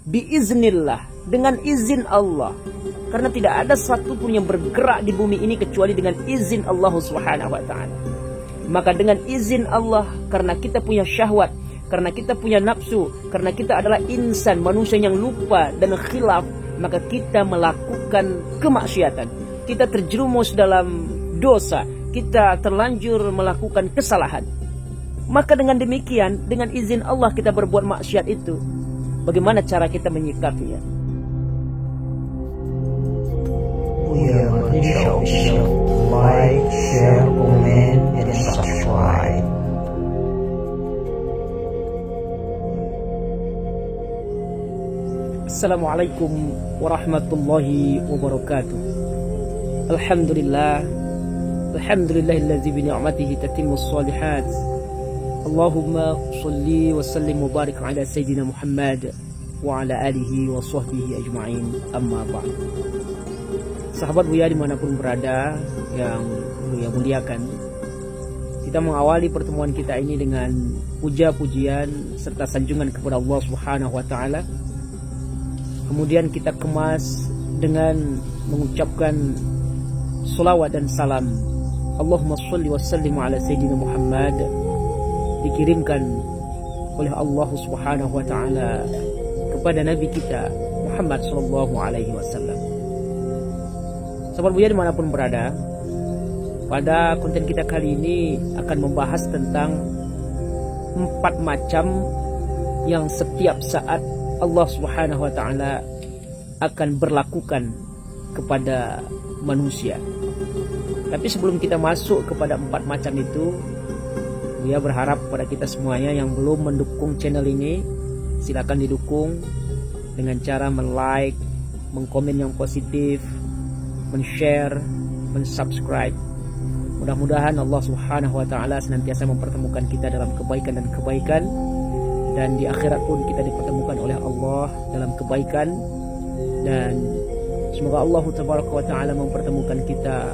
biiznillah, dengan izin Allah. Karena tidak ada satupun yang bergerak di bumi ini kecuali dengan izin Allah Subhanahu wa ta'ala. Maka dengan izin Allah, karena kita punya syahwat, karena kita punya nafsu, karena kita adalah insan, manusia yang lupa dan khilaf, maka kita melakukan kemaksiatan. Kita terjerumus dalam dosa, kita terlanjur melakukan kesalahan. Maka dengan demikian, dengan izin Allah kita berbuat maksiat itu, bagaimana cara kita menyikapinya? Buya Malaysia Official, like, share, comment, and subscribe. Assalamualaikum warahmatullahi wabarakatuh. Alhamdulillah, alhamdulillahilladzi bi ni'matihi tatimmus shalihat. Allahumma sholli wa sallim wa barik ala sayyidina Muhammad wa ala alihi wa sahbihi ajma'in, amma ba'd. Sahabat Buya dimanapun berada yang Buya muliakan, kita mengawali pertemuan kita ini dengan puja-pujian serta sanjungan kepada Allah Subhanahu wa ta'ala. Kemudian kita kemas dengan mengucapkan salawat dan salam. Allahumma sholli wa sallim ala sayyidina Muhammad, dikirimkan oleh Allah Subhanahu wa ta'ala kepada Nabi kita Muhammad sallallahu alaihi wasallam. Sahabat Buya dimanapun berada, pada konten kita kali ini akan membahas tentang 4 macam yang setiap saat Allah Subhanahu wa ta'ala akan berlakukan kepada manusia. Tapi sebelum kita masuk kepada 4 macam itu, Buya berharap pada kita semuanya yang belum mendukung channel ini, silakan didukung dengan cara like, mengkomen yang positif, men-share, men-subscribe. Mudah-mudahan Allah Subhanahu wa ta'ala senantiasa mempertemukan kita dalam kebaikan dan kebaikan, dan di akhirat pun kita dipertemukan oleh Allah dalam kebaikan, dan semoga Allah Tabaraka wa ta'ala mempertemukan kita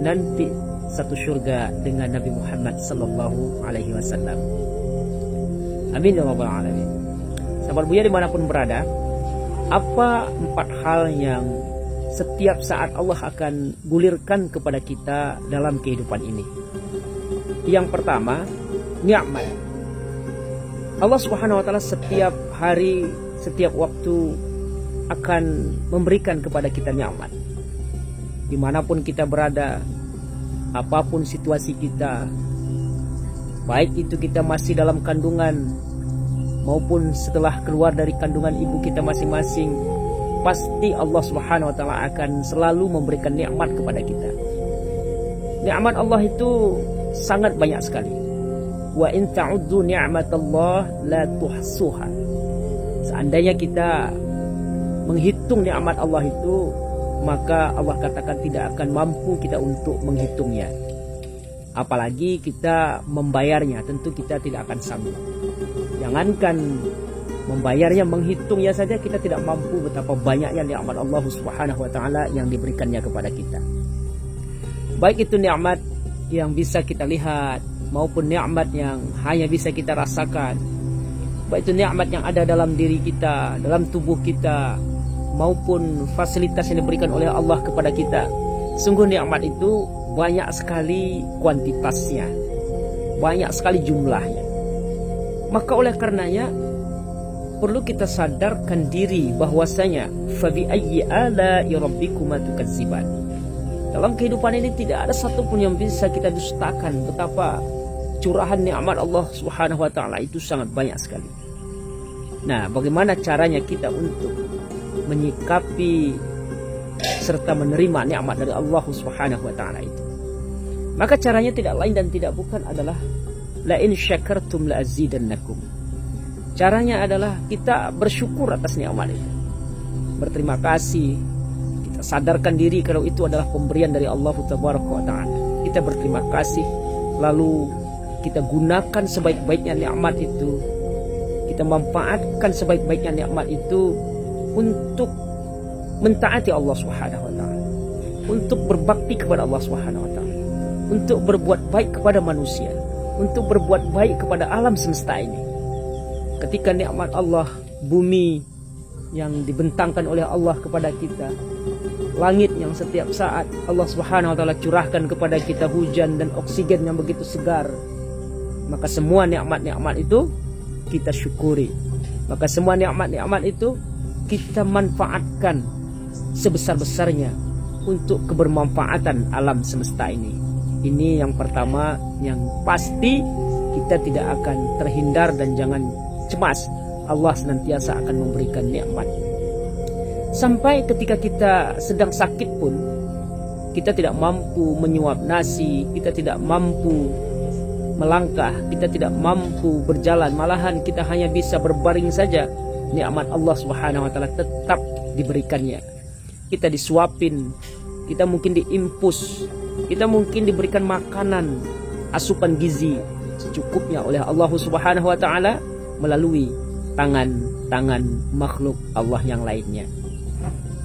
nanti satu surga dengan Nabi Muhammad sallallahu alaihi wasallam. Amin ya rabbal alamin. Sahabat Buya dimanapun berada, apa 4 hal yang setiap saat Allah akan gulirkan kepada kita dalam kehidupan ini? Yang pertama, nikmat. Allah Subhanahu wa ta'ala setiap hari, setiap waktu akan memberikan kepada kita nikmat. Dimanapun kita berada, apapun situasi kita, baik itu kita masih dalam kandungan maupun setelah keluar dari kandungan ibu kita masing-masing, pasti Allah Subhanahu wa ta'ala akan selalu memberikan nikmat kepada kita. Nikmat Allah itu sangat banyak sekali. Wa in ta'uddu ni'matallah la tuhsuha. Seandainya kita menghitung nikmat Allah itu, maka Allah katakan tidak akan mampu kita untuk menghitungnya. Apalagi kita membayarnya, tentu kita tidak akan sanggup. Jangankan membayarnya, menghitungnya saja kita tidak mampu betapa banyaknya nikmat Allah Subhanahu wa ta'ala yang diberikannya kepada kita. Baik itu nikmat yang bisa kita lihat maupun nikmat yang hanya bisa kita rasakan. Baik itu nikmat yang ada dalam diri kita, dalam tubuh kita, maupun fasilitas yang diberikan oleh Allah kepada kita. Sungguh nikmat itu banyak sekali kuantitasnya, banyak sekali jumlahnya. Maka oleh karenanya perlu kita sadarkan diri bahwasanya fabi ayyi ala'i rabbikuma tukadziban. Dalam kehidupan ini tidak ada satupun yang bisa kita dustakan. Betapa curahan nikmat Allah Subhanahu wa ta'ala itu sangat banyak sekali. Nah, bagaimana caranya kita untuk menyikapi serta menerima nikmat dari Allah Subhanahu wa ta'ala itu? Maka caranya tidak lain dan tidak bukan adalah la in syakartum la azidannakum. Caranya adalah kita bersyukur atas nikmat itu, berterima kasih, kita sadarkan diri kalau itu adalah pemberian dari Allah Tabaraka wa ta'ala. Kita berterima kasih, lalu kita gunakan sebaik-baiknya nikmat itu, kita manfaatkan sebaik-baiknya nikmat itu untuk mentaati Allah Subhanahu wa ta'ala, untuk berbakti kepada Allah Subhanahu wa ta'ala, untuk berbuat baik kepada manusia, untuk berbuat baik kepada alam semesta ini. Ketika nikmat Allah, bumi, yang dibentangkan oleh Allah kepada kita, langit yang setiap saat Allah Subhanahu wa taala curahkan kepada kita hujan dan oksigen yang begitu segar, maka semua nikmat-nikmat itu kita syukuri. Maka semua nikmat-nikmat itu kita manfaatkan sebesar-besarnya untuk kebermanfaatan alam semesta ini. Ini yang pertama yang pasti kita tidak akan terhindar, dan jangan cemas, Allah senantiasa akan memberikan nikmat. Sampai ketika kita sedang sakit pun, kita tidak mampu menyuap nasi, kita tidak mampu melangkah, kita tidak mampu berjalan, malahan kita hanya bisa berbaring saja, nikmat Allah Subhanahu wa taala tetap diberikannya. Kita disuapin, kita mungkin diimpus, kita mungkin diberikan makanan, asupan gizi secukupnya oleh Allah Subhanahu wa taala melalui tangan-tangan makhluk Allah yang lainnya.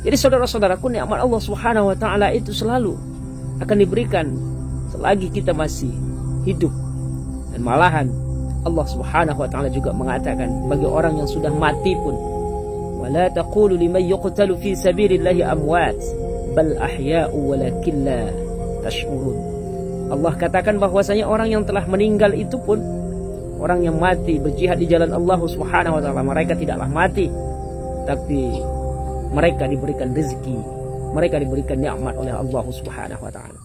Jadi saudara-saudaraku, nikmat Allah Subhanahu wa taala itu selalu akan diberikan selagi kita masih hidup. Dan malahan Allah Subhanahu wa taala juga mengatakan bagi orang yang sudah mati pun, wala taqulu liman yuqtalu fi sabilillahi amwat bal ahya'u walakin la tash'urun. Allah katakan bahwasanya orang yang telah meninggal itu pun, orang yang mati berjihad di jalan Allah Subhanahu wa taala, mereka tidaklah mati, tapi mereka diberikan rezeki, mereka diberikan nikmat oleh Allah Subhanahu wa taala.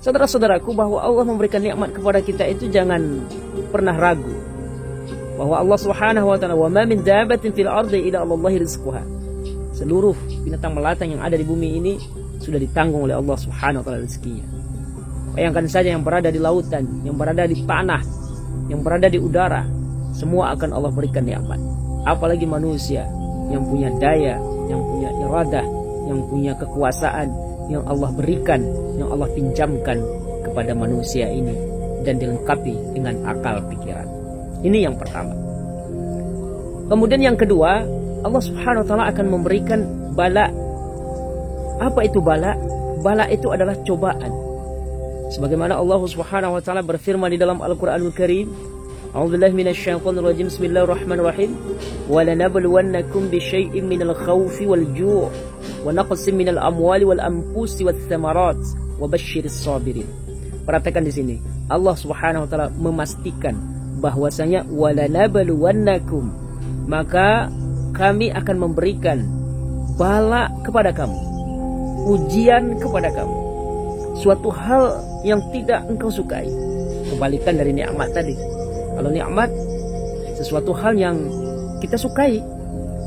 Saudara-saudaraku, bahwa Allah memberikan nikmat kepada kita itu jangan pernah ragu bahwa Allah Subhanahu wa taala, wa ma min dabbatin fil ardi illa Allahi rizquha. Seluruh binatang melata yang ada di bumi ini sudah ditanggung oleh Allah Subhanahu wa taala rezekinya. Bayangkan saja yang berada di lautan, yang berada di tanah, yang berada di udara, semua akan Allah berikan nikmat. Apalagi manusia yang punya daya, yang punya iradah, yang punya kekuasaan yang Allah berikan, yang Allah pinjamkan kepada manusia ini dan dilengkapi dengan akal pikiran. Ini yang pertama. Kemudian yang kedua, Allah Subhanahu wa taala akan memberikan bala. Apa itu bala? Bala itu adalah cobaan. Sebagaimana Allah Subhanahu wa taala berfirman di dalam Al-Qur'anul Karim, A'udzubillahi minasyaitonir rajim. Bismillahirrahmanirrahim. Wa lanabluwannakum bisyai'in minal khaufi wal ju' wa naqsin minal amwali wal anfusi wath thamarat wa basyyiris sabirin. Perhatikan di sini. Allah Subhanahu wa taala memastikan bahwasanya wa lanabluwannakum, maka kami akan memberikan bala kepada kamu, ujian kepada kamu, suatu hal yang tidak engkau sukai. Kebalikan dari nikmat tadi. Kalau nikmat sesuatu hal yang kita sukai,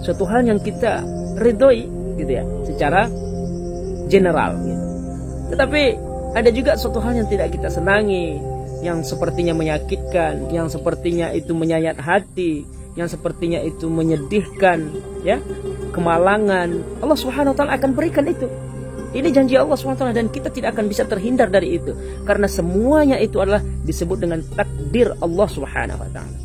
suatu hal yang kita ridhoi gitu ya, secara general gitu. Tetapi ada juga suatu hal yang tidak kita senangi, yang sepertinya menyakitkan, yang sepertinya itu menyayat hati, yang sepertinya itu menyedihkan, ya, kemalangan. Allah Subhanahu wa taala akan berikan itu. Ini janji Allah SWT, dan kita tidak akan bisa terhindar dari itu, karena semuanya itu adalah disebut dengan takdir Allah Subhanahu wa taala.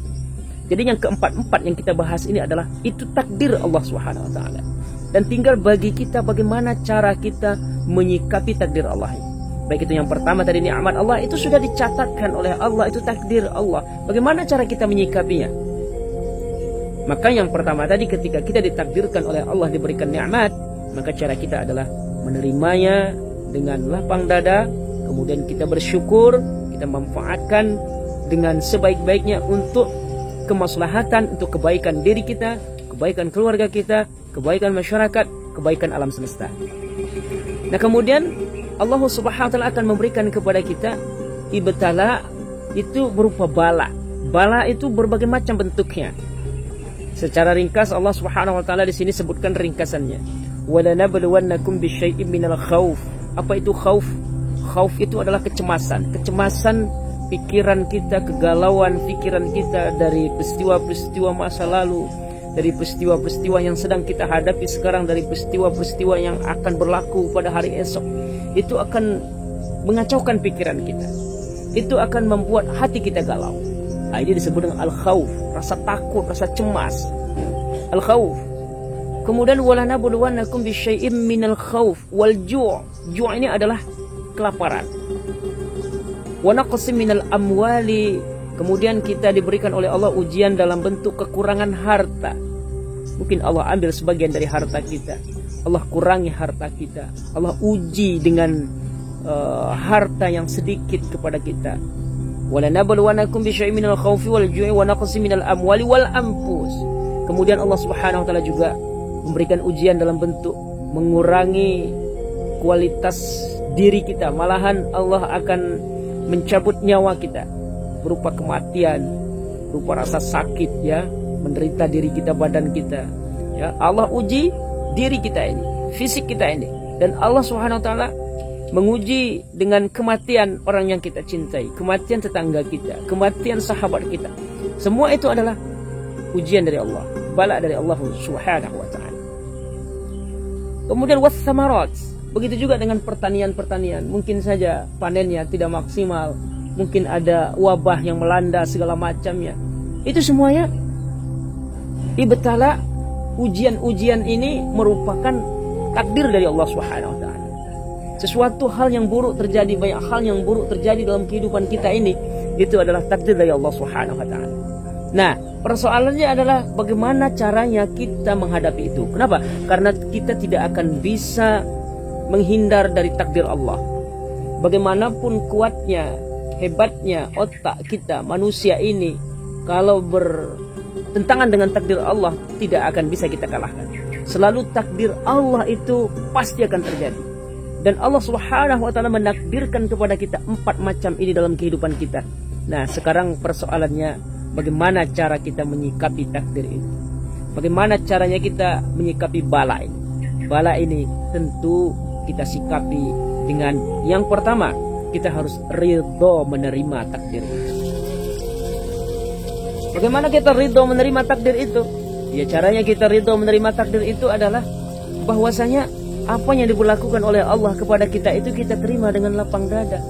Jadi yang keempat-empat yang kita bahas ini adalah itu takdir Allah Subhanahu wa taala. Dan tinggal bagi kita bagaimana cara kita menyikapi takdir Allah ini. Baik itu yang pertama tadi, nikmat Allah itu sudah dicatatkan oleh Allah, itu takdir Allah. Bagaimana cara kita menyikapinya? Maka yang pertama tadi, ketika kita ditakdirkan oleh Allah diberikan nikmat, maka cara kita adalah menerimanya dengan lapang dada, kemudian kita bersyukur, kita manfaatkan dengan sebaik-baiknya untuk kemaslahatan, untuk kebaikan diri kita, kebaikan keluarga kita, kebaikan masyarakat, kebaikan alam semesta. Nah kemudian Allah Subhanahu wa taala akan memberikan kepada kita ibtala, itu berupa bala. Bala itu berbagai macam bentuknya. Secara ringkas Allah Subhanahu wa taala di sini sebutkan ringkasannya. وَلَنَبْلُوَنَّكُمْ بِشَيْءٍ مِنَ الْخَوْفِ. Apa itu khauf? Khauf itu adalah kecemasan. Kecemasan pikiran kita, kegalauan pikiran kita dari peristiwa-peristiwa masa lalu, dari peristiwa-peristiwa yang sedang kita hadapi sekarang, dari peristiwa-peristiwa yang akan berlaku pada hari esok. Itu akan mengacaukan pikiran kita. Itu akan membuat hati kita galau. Nah, ini disebut dengan al-khauf, rasa takut, rasa cemas. Al-khauf. Kemudian walanabluwannakum bisyai'im minal khauf wal ju'. Ju' ini adalah kelaparan. Wa naqsim minal amwali. Kemudian kita diberikan oleh Allah ujian dalam bentuk kekurangan harta. Mungkin Allah ambil sebagian dari harta kita, Allah kurangi harta kita, Allah uji dengan harta yang sedikit kepada kita. وَلَنَبْلُوَنَّكُمْ بِشَيْءٍ مِنَ الْخَوْفِ وَالْجُوعِ وَنَقْصٍ مِنَ الْأَمْوَالِ وَالْأَنْفُسِ. Kemudian Allah Subhanahu wa taala juga memberikan ujian dalam bentuk mengurangi kualitas diri kita. Malahan Allah akan mencabut nyawa kita berupa kematian, berupa rasa sakit, ya, menderita diri kita, badan kita. Ya, Allah uji diri kita ini, fisik kita ini, dan Allah Subhanahu wa taala menguji dengan kematian orang yang kita cintai, kematian tetangga kita, kematian sahabat kita. Semua itu adalah ujian dari Allah, bala dari Allah Subhanahu wa taala. Kemudian was-samarat, begitu juga dengan pertanian-pertanian. Mungkin saja panennya tidak maksimal, mungkin ada wabah yang melanda segala macamnya. Itu semuanya ibtala, ujian-ujian ini merupakan takdir dari Allah Subhanahu wa taala. Sesuatu hal yang buruk terjadi, banyak hal yang buruk terjadi dalam kehidupan kita ini, itu adalah takdir dari Allah Subhanahu wa taala. Nah, persoalannya adalah bagaimana caranya kita menghadapi itu. Kenapa? Karena kita tidak akan bisa menghindar dari takdir Allah. Bagaimanapun kuatnya, hebatnya otak kita, manusia ini, kalau bertentangan dengan takdir Allah, tidak akan bisa kita kalahkan. Selalu takdir Allah itu pasti akan terjadi. Dan Allah Subhanahu wa taala menakdirkan kepada kita 4 macam ini dalam kehidupan kita. Nah, sekarang persoalannya bagaimana cara kita menyikapi takdir ini? Bagaimana caranya kita menyikapi bala ini? Bala ini tentu kita sikapi dengan yang pertama, kita harus ridho menerima takdir itu. Bagaimana kita ridho menerima takdir itu? Ya, caranya kita ridho menerima takdir itu adalah bahwasanya apa yang diberlakukan oleh Allah kepada kita itu kita terima dengan lapang dada.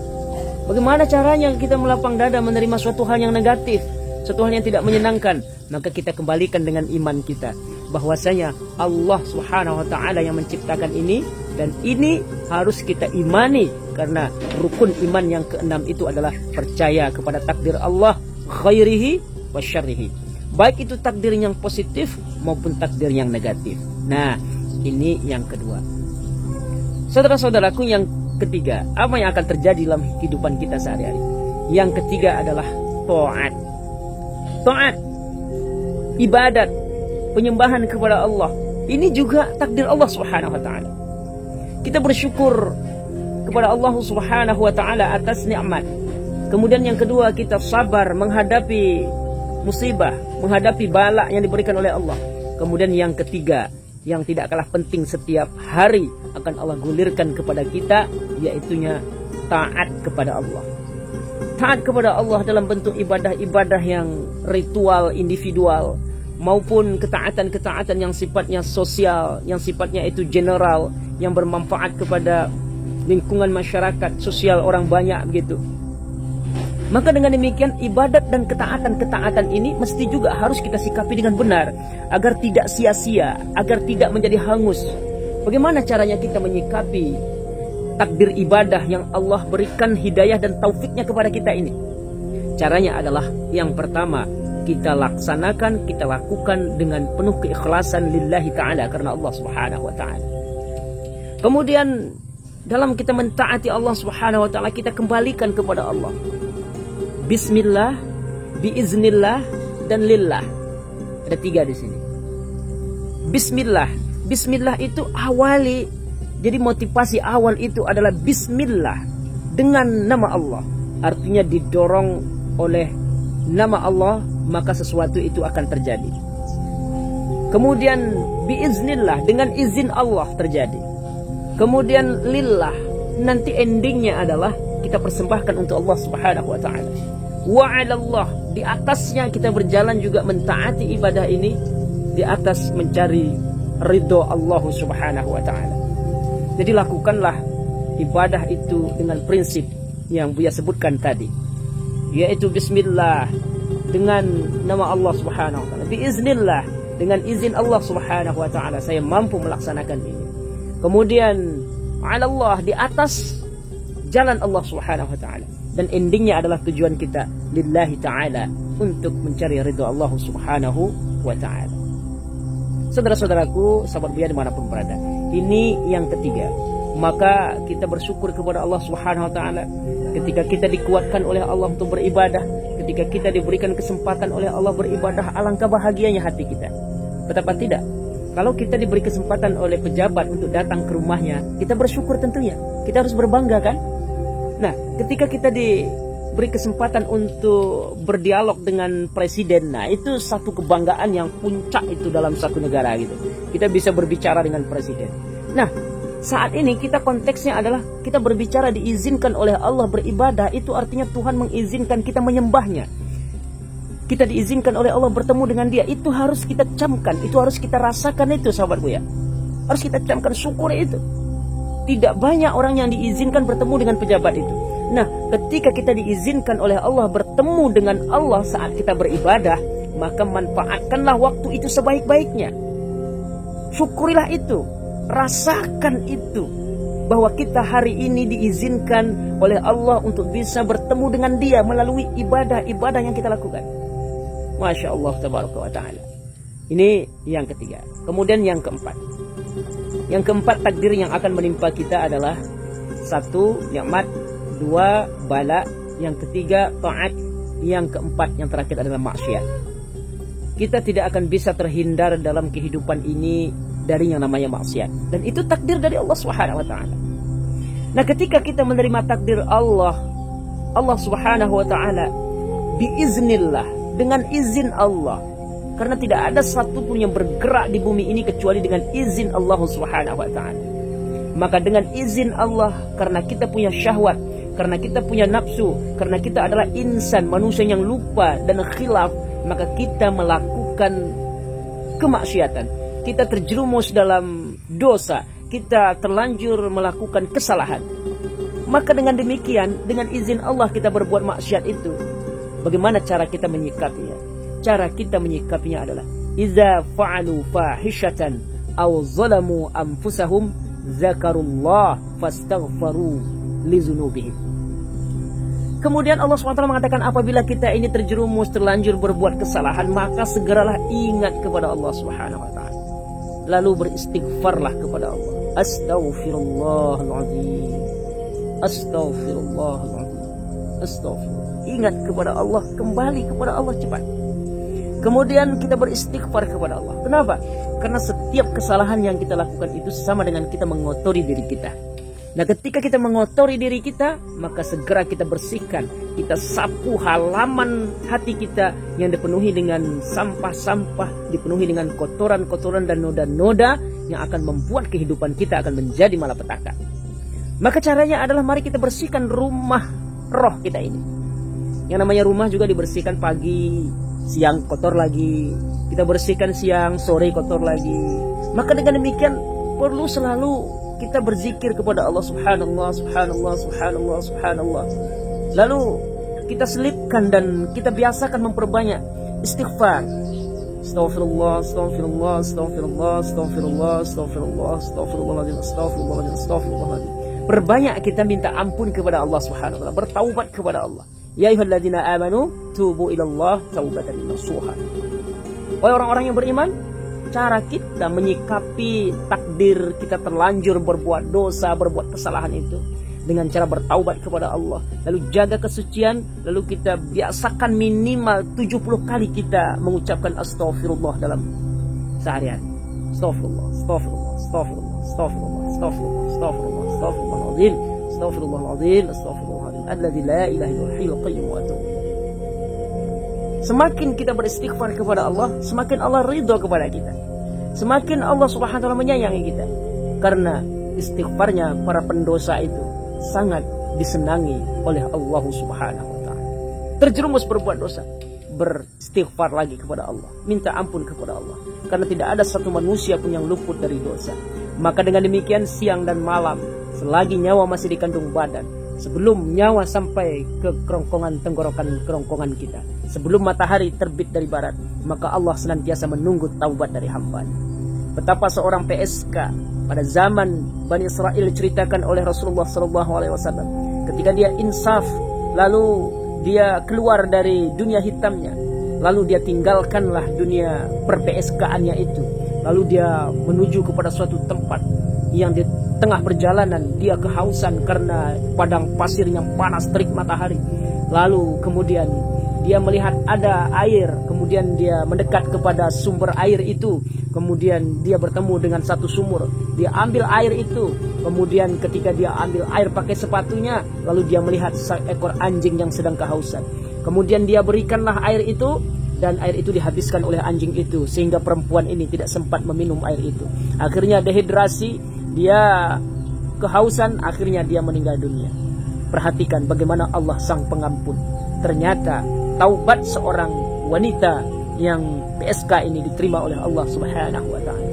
Bagaimana caranya kita melapang dada menerima suatu hal yang negatif, suatu hal yang tidak menyenangkan? Maka kita kembalikan dengan iman kita, bahwasanya Allah Subhanahu wa taala yang menciptakan ini, dan ini harus kita imani, karena rukun iman yang keenam itu adalah percaya kepada takdir Allah, khairihi wa syarrihi, baik itu takdir yang positif maupun takdir yang negatif. Nah, ini yang kedua. Saudara-saudaraku, yang ketiga, apa yang akan terjadi dalam kehidupan kita sehari-hari? Yang ketiga adalah ta'at. Ta'at, ibadat, penyembahan kepada Allah. Ini juga takdir Allah Subhanahu wa taala. Kita bersyukur kepada Allah Subhanahu wa taala atas nikmat. Kemudian yang kedua, kita sabar menghadapi musibah, menghadapi bala yang diberikan oleh Allah. Kemudian yang ketiga, yang tidak kalah penting setiap hari akan Allah gulirkan kepada kita, yaitunya taat kepada Allah. Taat kepada Allah dalam bentuk ibadah-ibadah yang ritual, individual, maupun ketaatan-ketaatan yang sifatnya sosial, yang sifatnya itu general, yang bermanfaat kepada lingkungan masyarakat, sosial orang banyak begitu. Maka dengan demikian ibadat dan ketaatan-ketaatan ini mesti juga harus kita sikapi dengan benar, agar tidak sia-sia, agar tidak menjadi hangus. Bagaimana caranya kita menyikapi takdir ibadah yang Allah berikan hidayah dan taufiknya kepada kita ini? Caranya adalah yang pertama, kita laksanakan, kita lakukan dengan penuh keikhlasan lillahi ta'ala, karena Allah Subhanahu wa ta'ala. Kemudian dalam kita mentaati Allah Subhanahu wa ta'ala, kita kembalikan kepada Allah. Bismillah, biiznillah, dan lillah. Ada 3 di sini. Bismillah. Bismillah itu awali. Jadi motivasi awal itu adalah bismillah, dengan nama Allah. Artinya didorong oleh nama Allah, maka sesuatu itu akan terjadi. Kemudian biiznillah, dengan izin Allah terjadi. Kemudian lillah, nanti endingnya adalah kita persembahkan untuk Allah Subhanahu wa ta'ala. Wa 'alallah, di atasnya kita berjalan juga mentaati ibadah ini, di atas mencari ridho Allah Subhanahu wa ta'ala. Jadi lakukanlah ibadah itu dengan prinsip yang Buya sebutkan tadi, yaitu bismillah, dengan nama Allah Subhanahu wa ta'ala, biiznillah, dengan izin Allah Subhanahu wa ta'ala saya mampu melaksanakan ini. Kemudian 'alallah, di atas jalan Allah Subhanahu wa ta'ala, dan endingnya adalah tujuan kita lillahi ta'ala, untuk mencari ridha Allah Subhanahu wa ta'ala. Saudara-saudaraku, sahabat buaya dimanapun berada, ini yang ketiga. Maka kita bersyukur kepada Allah Subhanahu wa taala ketika kita dikuatkan oleh Allah untuk beribadah, ketika kita diberikan kesempatan oleh Allah beribadah, alangkah bahagianya hati kita. Betapa tidak, kalau kita diberi kesempatan oleh pejabat untuk datang ke rumahnya, kita bersyukur tentunya. Kita harus berbangga kan? Nah, ketika kita diberi kesempatan untuk berdialog dengan presiden, nah itu satu kebanggaan yang puncak itu dalam satu negara gitu. Kita bisa berbicara dengan presiden. Nah, saat ini kita konteksnya adalah kita berbicara diizinkan oleh Allah beribadah, itu artinya Tuhan mengizinkan kita menyembahnya. Kita diizinkan oleh Allah bertemu dengan Dia, itu harus kita camkan, itu harus kita rasakan itu sahabatku ya. Harus kita camkan, syukur itu. Tidak banyak orang yang diizinkan bertemu dengan pejabat itu. Nah, ketika kita diizinkan oleh Allah bertemu dengan Allah saat kita beribadah, maka manfaatkanlah waktu itu sebaik-baiknya. Syukurilah itu. Rasakan itu, bahwa kita hari ini diizinkan oleh Allah untuk bisa bertemu dengan Dia melalui ibadah-ibadah yang kita lakukan. Masya Allah tabaraka wa ta'ala. Ini yang ketiga. Kemudian yang keempat. Yang keempat, takdir yang akan menimpa kita adalah satu, nikmat, dua, bala, yang ketiga, taat, yang keempat, yang terakhir adalah maksiat. Kita tidak akan bisa terhindar dalam kehidupan ini dari yang namanya maksiat, dan itu takdir dari Allah Subhanahu wa taala. Nah, ketika kita menerima takdir Allah Subhanahu wa taala biiznillah, dengan izin Allah, karena tidak ada satupun yang bergerak di bumi ini kecuali dengan izin Allah Subhanahu wa taala. Maka dengan izin Allah, karena kita punya syahwat, karena kita punya nafsu, karena kita adalah insan, manusia yang lupa dan khilaf, maka kita melakukan kemaksiatan. Kita terjerumus dalam dosa, kita terlanjur melakukan kesalahan. Maka dengan demikian, dengan izin Allah kita berbuat maksiat itu. Bagaimana cara kita menyikapinya? Cara kita menyikapinya adalah iza fa'alu fahishatan aw zalamu anfusahum zakarullah fastaghfaru lizunubihim. Kemudian Allah SWT mengatakan, apabila kita ini terjerumus, terlanjur berbuat kesalahan, maka segeralah ingat kepada Allah Subhanahu wa taala. Lalu beristighfarlah kepada Allah. Astaghfirullahaladzim. Astaghfirullahaladzim. Astaghfirullah. Ingat kepada Allah, kembali kepada Allah cepat. Kemudian kita beristighfar kepada Allah. Kenapa? Karena setiap kesalahan yang kita lakukan itu sama dengan kita mengotori diri kita. Nah, ketika kita mengotori diri kita, maka segera kita bersihkan. Kita sapu halaman hati kita yang dipenuhi dengan sampah-sampah, dipenuhi dengan kotoran-kotoran dan noda-noda yang akan membuat kehidupan kita akan menjadi malapetaka. Maka caranya adalah mari kita bersihkan rumah roh kita ini. Yang namanya rumah juga dibersihkan pagi, siang kotor lagi. Kita bersihkan siang, sore kotor lagi. Maka dengan demikian perlu selalu kita berzikir kepada Allah Subhanallah, Subhanallah, Subhanallah, Subhanallah. Lalu kita selipkan dan kita biasakan memperbanyak istighfar. Astaghfirullah, astaghfirullah, astaghfirullah, astaghfirullah, astaghfirullah, astaghfirullahaladzim, astaghfirullahaladzim, astaghfirullahaladzim. Perbanyak kita minta ampun kepada Allah Subhanahu wa taala, bertaubat kepada Allah. Ya ayyuhalladzina amanu tubu ilallah taubatan nasuha. Wahai orang-orang yang beriman, cara kita menyikapi takdir kita terlanjur berbuat dosa, berbuat kesalahan itu dengan cara bertaubat kepada Allah, lalu jaga kesucian, lalu kita biasakan minimal 70 kali kita mengucapkan astaghfirullah dalam seharian. Astaghfirullah, astaghfirullah, astaghfirullah, astaghfirullah, astaghfirullah, astaghfirullah, astaghfirullahaladzim, astaghfirullahaladzim, astaghfirullahaladzim, alladzi la ilaha illa huwal qayyum wa atubu. Semakin kita beristighfar kepada Allah, semakin Allah ridho kepada kita. Semakin Allah Subhanahu wa taala menyayangi kita. Karena istighfarnya para pendosa itu sangat disenangi oleh Allah Subhanahu wa taala. Terjerumus berbuat dosa, beristighfar lagi kepada Allah, minta ampun kepada Allah. Karena tidak ada satu manusia pun yang luput dari dosa. Maka dengan demikian siang dan malam, selagi nyawa masih di kandung badan, sebelum nyawa sampai ke kerongkongan kerongkongan kita, sebelum matahari terbit dari barat, maka Allah senantiasa menunggu taubat dari hamba. Betapa seorang PSK pada zaman Bani Israel diceritakan oleh Rasulullah SAW, ketika dia insaf, lalu dia keluar dari dunia hitamnya, lalu dia tinggalkanlah dunia per-PSK-annya itu, lalu dia menuju kepada suatu tempat yang di tengah perjalanan dia kehausan karena padang pasir yang panas terik matahari. Lalu kemudian dia melihat ada air, kemudian dia mendekat kepada sumber air itu. Kemudian dia bertemu dengan satu sumur, dia ambil air itu. Kemudian ketika dia ambil air pakai sepatunya, lalu dia melihat seekor anjing yang sedang kehausan. Kemudian dia berikanlah air itu, dan air itu dihabiskan oleh anjing itu, sehingga perempuan ini tidak sempat meminum air itu. Akhirnya dehidrasi, dia kehausan, akhirnya dia meninggal dunia. Perhatikan bagaimana Allah sang pengampun. Ternyata taubat seorang wanita yang PSK ini diterima oleh Allah Subhanahu wa ta'ala.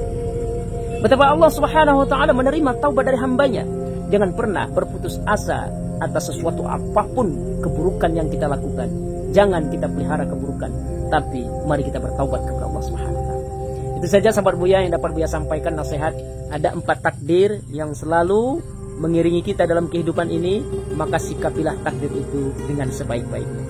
Betapa Allah Subhanahu wa ta'ala menerima taubat dari hambanya. Jangan pernah berputus asa atas sesuatu apapun keburukan yang kita lakukan. Jangan kita pelihara keburukan, tapi mari kita bertaubat kepada Allah Subhanahu wa ta'ala. Itu saja sahabat Buya yang dapat Buya sampaikan nasihat. Ada 4 takdir yang selalu mengiringi kita dalam kehidupan ini, maka sikapilah takdir itu dengan sebaik-baiknya.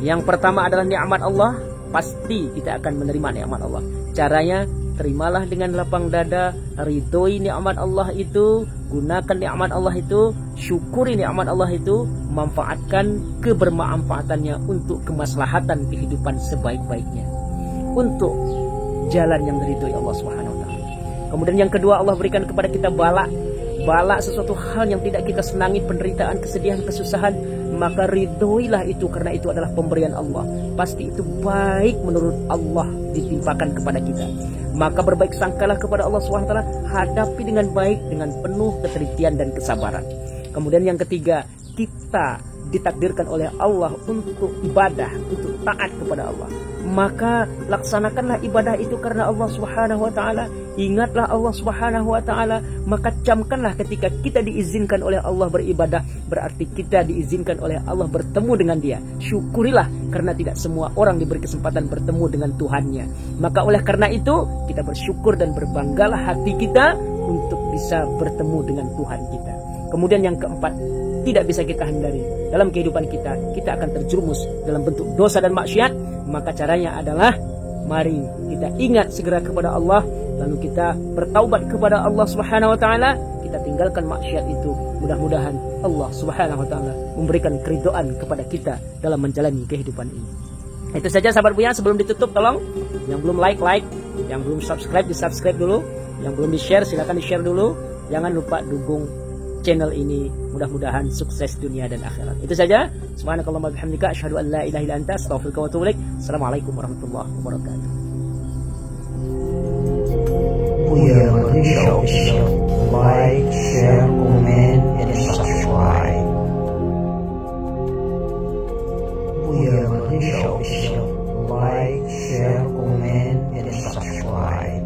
Yang pertama adalah nikmat Allah. Pasti kita akan menerima nikmat Allah. Caranya, terimalah dengan lapang dada, ridhoi nikmat Allah itu, gunakan nikmat Allah itu, syukuri nikmat Allah itu, manfaatkan kebermanfaatannya untuk kemaslahatan kehidupan sebaik-baiknya, untuk jalan yang diridhoi Allah Subhanahu wa ta'ala. Kemudian yang kedua, Allah berikan kepada kita bala sesuatu hal yang tidak kita senangi, penderitaan, kesedihan, kesusahan, maka ridhoilah itu, karena itu adalah pemberian Allah. Pasti itu baik menurut Allah ditimpakan kepada kita. Maka berbaik sangkalah kepada Allah SWT, hadapi dengan baik, dengan penuh ketelitian dan kesabaran. Kemudian yang ketiga, kita ditakdirkan oleh Allah untuk ibadah, untuk taat kepada Allah. Maka laksanakanlah ibadah itu karena Allah Subhanahu wa ta'ala. Ingatlah Allah Subhanahu wa ta'ala. Maka camkanlah ketika kita diizinkan oleh Allah beribadah, berarti kita diizinkan oleh Allah bertemu dengan Dia. Syukurilah, karena tidak semua orang diberi kesempatan bertemu dengan Tuhannya. Maka oleh karena itu kita bersyukur dan berbanggalah hati kita untuk bisa bertemu dengan Tuhan kita. Kemudian yang keempat, tidak bisa kita hindari dalam kehidupan kita, kita akan terjerumus dalam bentuk dosa dan maksiat. Maka caranya adalah mari kita ingat segera kepada Allah, lalu kita bertaubat kepada Allah Subhanahu wa ta'ala, kita tinggalkan maksiat itu. Mudah-mudahan Allah Subhanahu wa ta'ala memberikan keridhaan kepada kita dalam menjalani kehidupan ini. Itu saja sahabat Buya. Sebelum ditutup, tolong yang belum like, yang belum subscribe, di subscribe dulu, yang belum di share, silakan di share dulu. Jangan lupa dukung channel ini. Mudah-mudahan sukses dunia dan akhirat. Itu saja. Subhanakallahumma bihamdika, asyhadu an la ilaha illa anta, astaghfiruka wa atubu ilaik. Assalamualaikum warahmatullahi wabarakatuh. Buya Malaysia Official. Like, share, comment, and subscribe. Buya Malaysia Official. Like, share, comment, and subscribe.